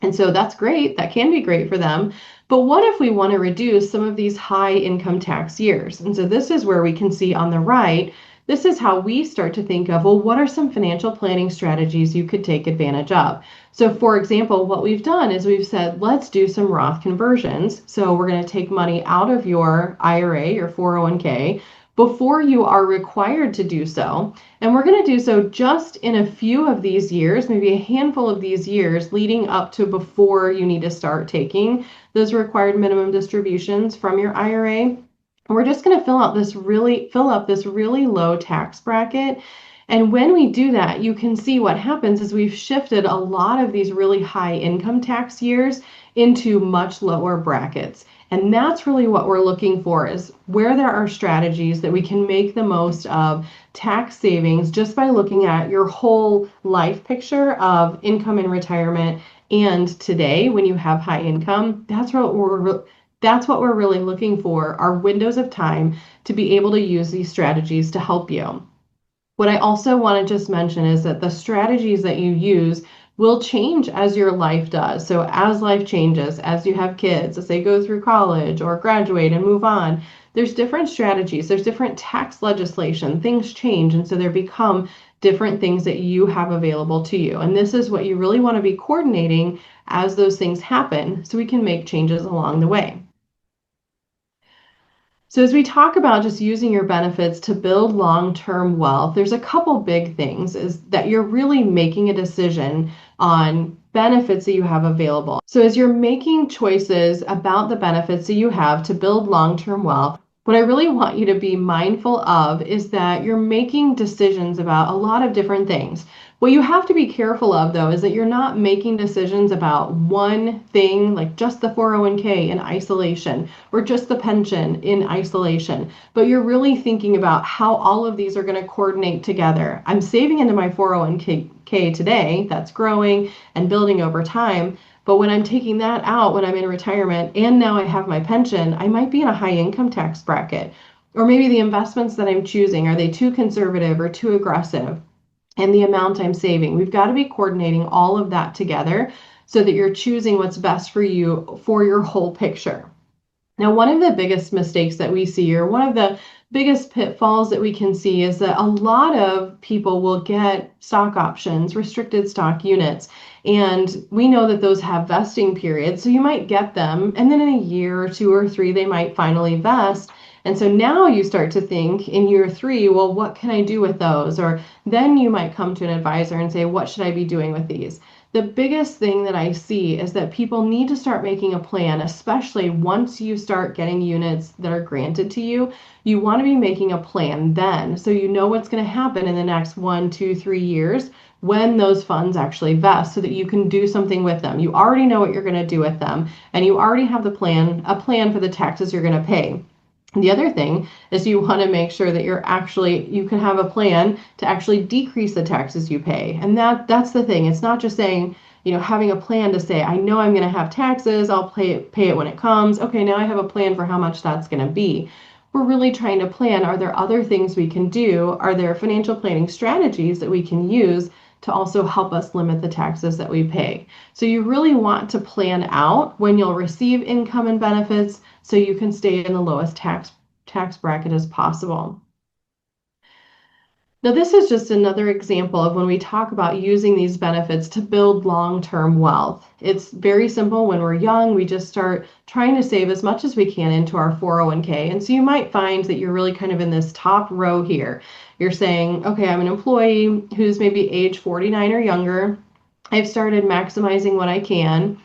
And so that's great. That can be great for them. But what if we want to reduce some of these high income tax years? And so this is where we can see on the right, this is how we start to think of, well, what are some financial planning strategies you could take advantage of? So for example, what we've done is we've said, let's do some Roth conversions. So we're going to take money out of your IRA, your 401k, before you are required to do so. And we're going to do so just in a few of these years, maybe a handful of these years leading up to before you need to start taking those required minimum distributions from your IRA. And we're just going to fill up this really low tax bracket. And when we do that, you can see what happens is we've shifted a lot of these really high income tax years into much lower brackets. And that's really what we're looking for, is where there are strategies that we can make the most of tax savings just by looking at your whole life picture of income and retirement. And today, when you have high income, that's what we're really looking for, are windows of time to be able to use these strategies to help you. What I also want to just mention is that the strategies that you use will change as your life does. So as life changes, as you have kids, as they go through college or graduate and move on, there's different strategies, there's different tax legislation, things change. And so there become different things that you have available to you. And this is what you really want to be coordinating as those things happen, so we can make changes along the way. So as we talk about just using your benefits to build long-term wealth, there's a couple big things, is that you're really making a decision on benefits that you have available. So as you're making choices about the benefits that you have to build long-term wealth, what I really want you to be mindful of is that you're making decisions about a lot of different things. What you have to be careful of, though, is that you're not making decisions about one thing, like just the 401k in isolation or just the pension in isolation, but you're really thinking about how all of these are going to coordinate together. I'm saving into my 401k today, that's growing and building over time. But when I'm taking that out, when I'm in retirement, and now I have my pension, I might be in a high income tax bracket. Or maybe the investments that I'm choosing, are they too conservative or too aggressive? And the amount I'm saving. We've got to be coordinating all of that together so that you're choosing what's best for you for your whole picture. Now, one of the biggest mistakes that we see, or one of the biggest pitfalls that we can see, is that a lot of people will get stock options, restricted stock units, and we know that those have vesting periods. So you might get them, and then in a year or 2 or 3, they might finally vest. And so now you start to think in year 3, well, what can I do with those? Or then you might come to an advisor and say, what should I be doing with these? The biggest thing that I see is that people need to start making a plan, especially once you start getting units that are granted to you. You want to be making a plan then, so you know what's going to happen in the next 1, 2, 3 years when those funds actually vest, so that you can do something with them. You already know what you're going to do with them, and you already have a plan for the taxes you're going to pay. The other thing is you want to make sure that you can have a plan to actually decrease the taxes you pay. And that's the thing. It's not just saying, having a plan to say, I know I'm going to have taxes, I'll pay it when it comes. Okay, now I have a plan for how much that's going to be. We're really trying to plan, are there other things we can do? Are there financial planning strategies that we can use to also help us limit the taxes that we pay? So you really want to plan out when you'll receive income and benefits, so you can stay in the lowest tax bracket as possible. Now, this is just another example of when we talk about using these benefits to build long-term wealth. It's very simple. When we're young, we just start trying to save as much as we can into our 401k. And so you might find that you're really kind of in this top row here. You're saying, okay, I'm an employee who's maybe age 49 or younger. I've started maximizing what I can.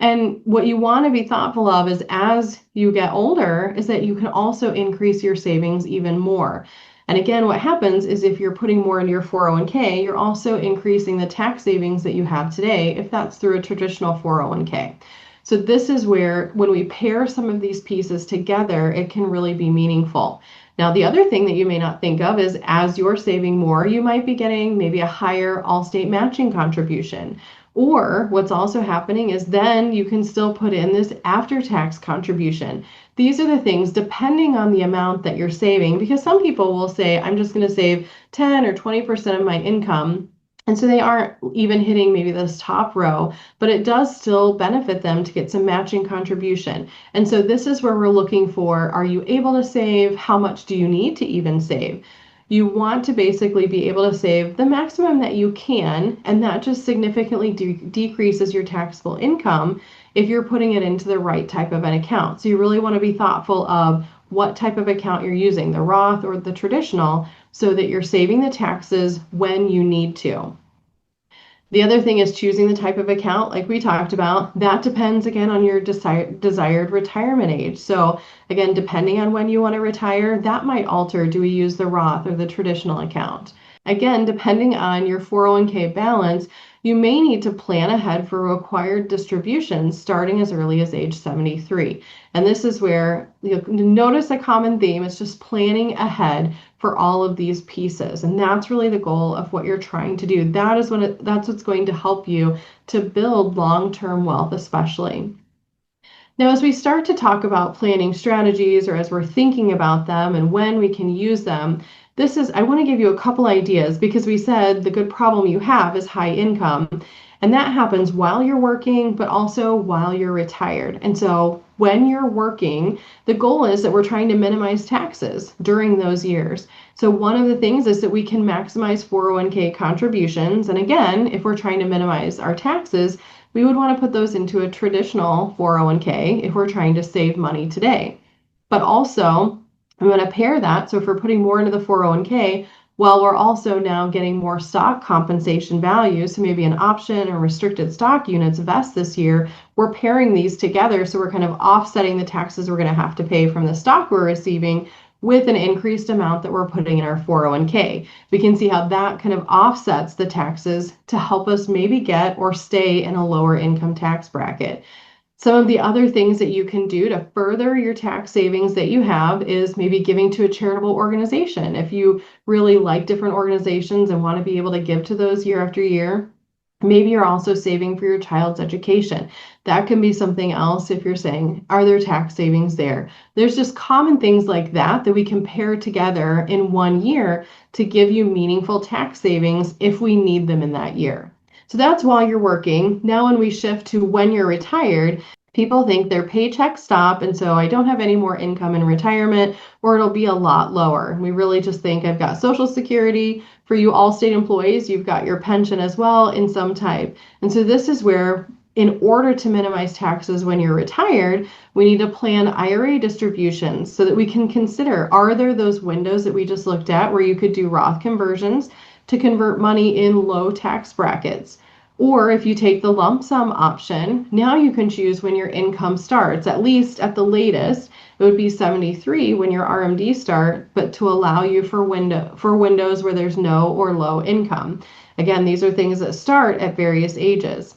And what you want to be thoughtful of is, as you get older, is that you can also increase your savings even more. And again, what happens is, if you're putting more into your 401k, you're also increasing the tax savings that you have today, if that's through a traditional 401k. So this is where, when we pair some of these pieces together, it can really be meaningful. Now, the other thing that you may not think of is, as you're saving more, you might be getting maybe a higher Allstate matching contribution. Or what's also happening is, then you can still put in this after-tax contribution. These are the things, depending on the amount that you're saving, because some people will say, I'm just going to save 10 or 20% of my income. And so they aren't even hitting maybe this top row, but it does still benefit them to get some matching contribution. And so this is where we're looking for, are you able to save? How much do you need to even save? You want to basically be able to save the maximum that you can, and that just significantly decreases your taxable income if you're putting it into the right type of an account. So you really want to be thoughtful of what type of account you're using, the Roth or the traditional, so that you're saving the taxes when you need to. The other thing is choosing the type of account, like we talked about. That depends, again, on your desired retirement age. So again, depending on when you want to retire, that might alter, do we use the Roth or the traditional account? Again, depending on your 401k balance, you may need to plan ahead for required distributions starting as early as age 73. And this is where you'll notice a common theme is just planning ahead for all of these pieces. And that's really the goal of what you're trying to do. That's what's going to help you to build long-term wealth, especially. Now, as we start to talk about planning strategies or as we're thinking about them and when we can use them, I want to give you a couple ideas because we said the good problem you have is high income. And that happens while you're working, but also while you're retired. And so when you're working, the goal is that we're trying to minimize taxes during those years. So one of the things is that we can maximize 401k contributions. And again, if we're trying to minimize our taxes, we would want to put those into a traditional 401k if we're trying to save money today. But also, we want to pair that. So if we're putting more into the 401k, well, we're also now getting more stock compensation value. So maybe an option or restricted stock units vest this year. We're pairing these together. So we're kind of offsetting the taxes we're going to have to pay from the stock we're receiving with an increased amount that we're putting in our 401k. We can see how that kind of offsets the taxes to help us maybe get or stay in a lower income tax bracket. Some of the other things that you can do to further your tax savings that you have is maybe giving to a charitable organization. If you really like different organizations and want to be able to give to those year after year, maybe you're also saving for your child's education. That can be something else if you're saying, are there tax savings there? There's just common things like that that we can pair together in one year to give you meaningful tax savings if we need them in that year. So that's while you're working. Now, when we shift to when you're retired, people think their paychecks stop, and so I don't have any more income in retirement, or it'll be a lot lower. We really just think I've got Social Security. For you Allstate employees, you've got your pension as well in some type. And so this is where, in order to minimize taxes when you're retired, we need to plan IRA distributions so that we can consider, are there those windows that we just looked at where you could do Roth conversions to convert money in low tax brackets? Or if you take the lump sum option, now you can choose when your income starts, at least at the latest. It would be 73 when your RMD start, but to allow you for windows where there's no or low income. Again, these are things that start at various ages.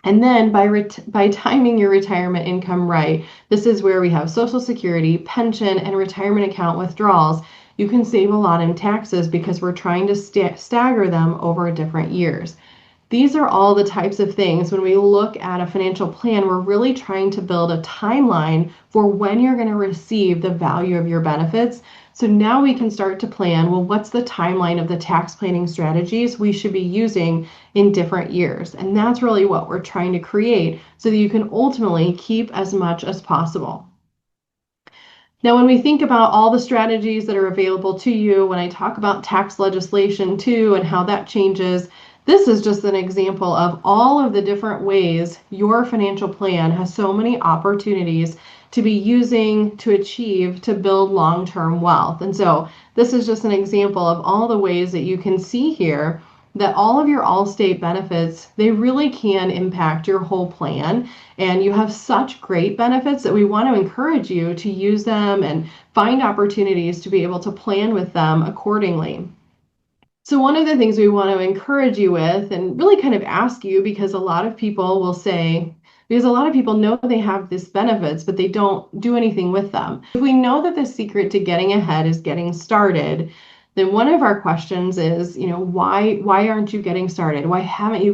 And then by timing your retirement income right, this is where we have Social Security, pension, and retirement account withdrawals. You can save a lot in taxes because we're trying to stagger them over different years. These are all the types of things when we look at a financial plan, we're really trying to build a timeline for when you're going to receive the value of your benefits. So now we can start to plan, well, what's the timeline of the tax planning strategies we should be using in different years? And that's really what we're trying to create so that you can ultimately keep as much as possible. Now, when we think about all the strategies that are available to you, when I talk about tax legislation too and how that changes, this is just an example of all of the different ways your financial plan has so many opportunities to be using to achieve to build long-term wealth. And so this is just an example of all the ways that you can see here that all of your Allstate benefits, they really can impact your whole plan. And you have such great benefits that we want to encourage you to use them and find opportunities to be able to plan with them accordingly. So one of the things we want to encourage you with and really kind of ask you, because a lot of people will say, because a lot of people know they have these benefits, but they don't do anything with them. If we know that the secret to getting ahead is getting started, then one of our questions is, why aren't you getting started? Why haven't you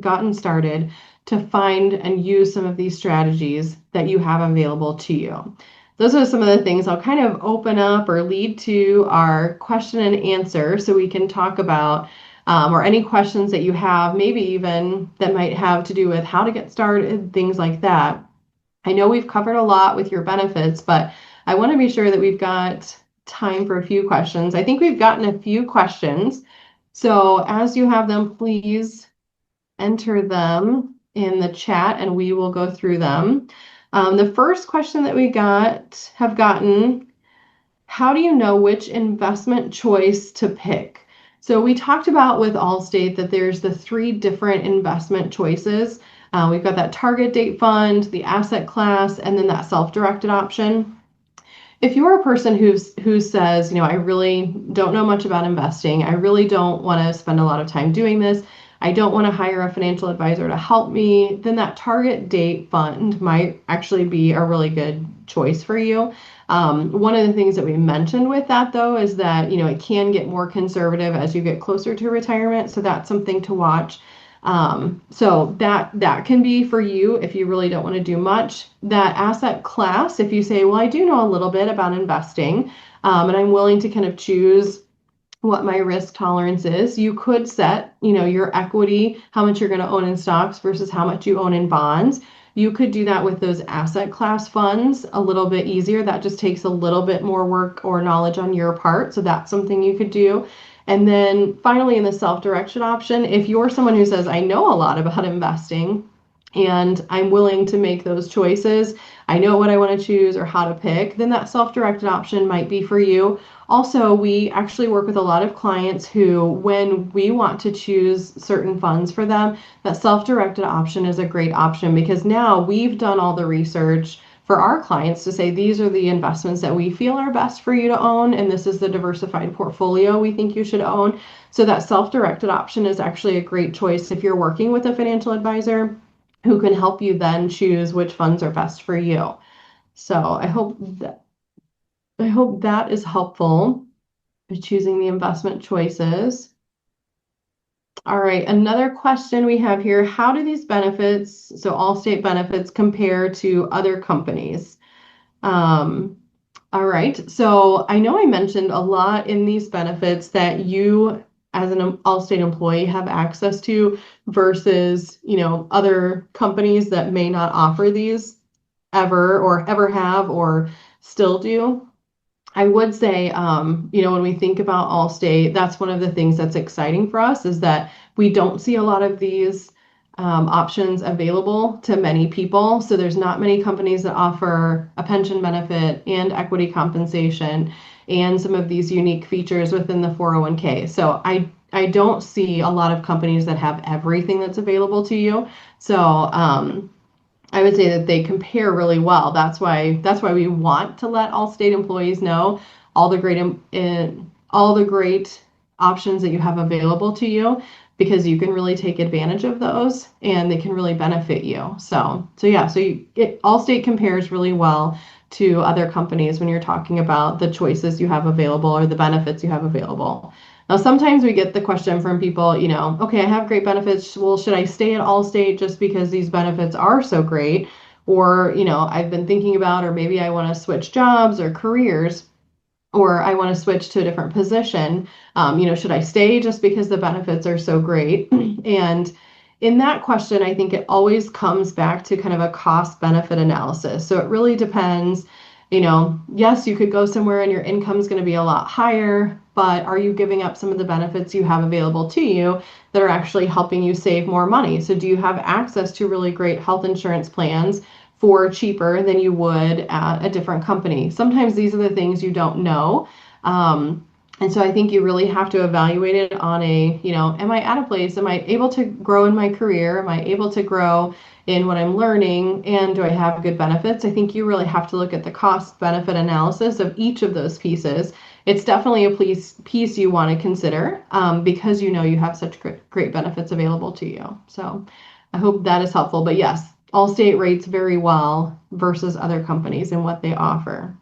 gotten started to find and use some of these strategies that you have available to you? Those are some of the things I'll kind of open up or lead to our question and answer so we can talk about or any questions that you have, maybe even that might have to do with how to get started, things like that. I know we've covered a lot with your benefits, but I want to be sure that we've got time for a few questions. I think we've gotten a few questions. So as you have them, please enter them in the chat and we will go through them. The first question that we have gotten, how do you know which investment choice to pick? So we talked about with Allstate that there's the 3 different investment choices. We've got that target date fund, the asset class, and then that self-directed option. if you're a person who says, I really don't know much about investing, I really don't want to spend a lot of time doing this, I don't want to hire a financial advisor to help me, then that target date fund might actually be a really good choice for you. One of the things that we mentioned with that, though, is that, it can get more conservative as you get closer to retirement. So that's something to watch. So that can be for you if you really don't want to do much. That asset class, if you say, well, I do know a little bit about investing, and I'm willing to kind of choose what my risk tolerance is, you could set, your equity, how much you're going to own in stocks versus how much you own in bonds. You could do that with those asset class funds a little bit easier. That just takes a little bit more work or knowledge on your part. So that's something you could do. And then finally, in the self-direction option, if you're someone who says, I know a lot about investing and I'm willing to make those choices, I know what I want to choose or how to pick, then that self-directed option might be for you. Also, we actually work with a lot of clients who, when we want to choose certain funds for them, that self-directed option is a great option because now we've done all the research for our clients to say these are the investments that we feel are best for you to own, and this is the diversified portfolio we think you should own. So that self-directed option is actually a great choice if you're working with a financial advisor who can help you then choose which funds are best for you. So I hope that is helpful for choosing the investment choices. All right, another question we have here, how do these benefits, so Allstate benefits, compare to other companies? All right, so I know I mentioned a lot in these benefits that you as an Allstate employee have access to versus, other companies that may not offer these ever have or still do. I would say, when we think about Allstate, that's one of the things that's exciting for us is that we don't see a lot of these options available to many people. So there's not many companies that offer a pension benefit and equity compensation and some of these unique features within the 401k. So I don't see a lot of companies that have everything that's available to you. So I would say that they compare really well. That's why we want to let Allstate employees know all the great options that you have available to you because you can really take advantage of those and they can really benefit you. So yeah, Allstate compares really well to other companies when you're talking about the choices you have available or the benefits you have available. Now, sometimes we get the question from people, okay, I have great benefits. Well, should I stay at Allstate just because these benefits are so great? Or, I've been thinking about, or maybe I want to switch jobs or careers, or I want to switch to a different position. Should I stay just because the benefits are so great? And in that question, I think it always comes back to kind of a cost benefit analysis. So it really depends. Yes, you could go somewhere and your income is going to be a lot higher, but are you giving up some of the benefits you have available to you that are actually helping you save more money? So do you have access to really great health insurance plans for cheaper than you would at a different company? Sometimes these are the things you don't know. And so I think you really have to evaluate it on am I at a place? Am I able to grow in my career? Am I able to grow in what I'm learning? And do I have good benefits? I think you really have to look at the cost benefit analysis of each of those pieces. It's definitely a piece you want to consider because you have such great benefits available to you. So I hope that is helpful. But yes, Allstate rates very well versus other companies and what they offer.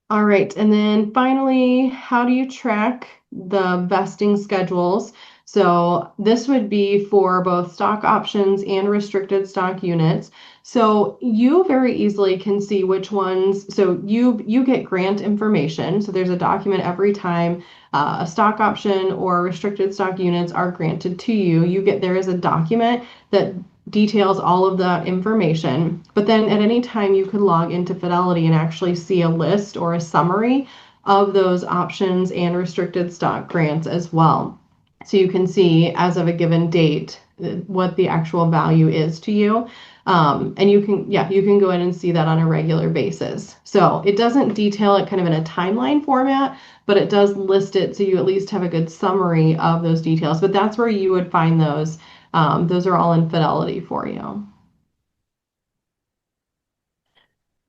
All right, and then finally, how do you track the vesting schedules? So this would be for both stock options and restricted stock units. So you very easily can see which ones. So you get grant information. So there's a document every time a stock option or restricted stock units are granted to you. There is a document that details all of that information. But then at any time you could log into Fidelity and actually see a list or a summary of those options and restricted stock grants as well. So you can see as of a given date what the actual value is to you. And you can go in and see that on a regular basis. So it doesn't detail it kind of in a timeline format, but it does list it so you at least have a good summary of those details. But that's where you would find those. Those are all in Fidelity for you.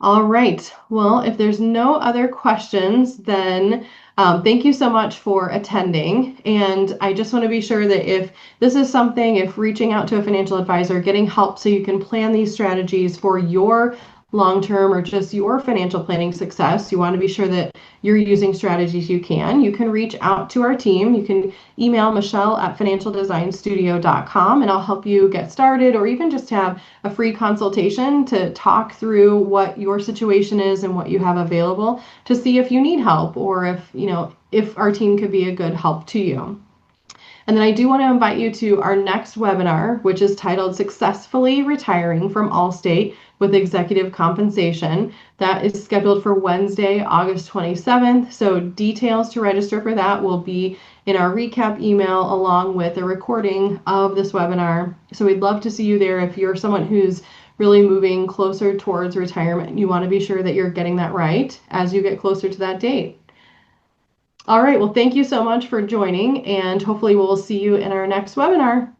All right. Well, if there's no other questions, then thank you so much for attending. And I just want to be sure that if this is something, if reaching out to a financial advisor, getting help so you can plan these strategies for your long-term or just your financial planning success, you want to be sure that you're using strategies you can reach out to our team. You can email Michelle at financialdesignstudio.com and I'll help you get started, or even just have a free consultation to talk through what your situation is and what you have available to see if you need help, or if our team could be a good help to you. And then I do want to invite you to our next webinar, which is titled Successfully Retiring from Allstate with Executive Compensation. That is scheduled for Wednesday, August 27th. So details to register for that will be in our recap email along with a recording of this webinar. So we'd love to see you there. If you're someone who's really moving closer towards retirement, you want to be sure that you're getting that right as you get closer to that date. All right, well, thank you so much for joining, and hopefully we'll see you in our next webinar.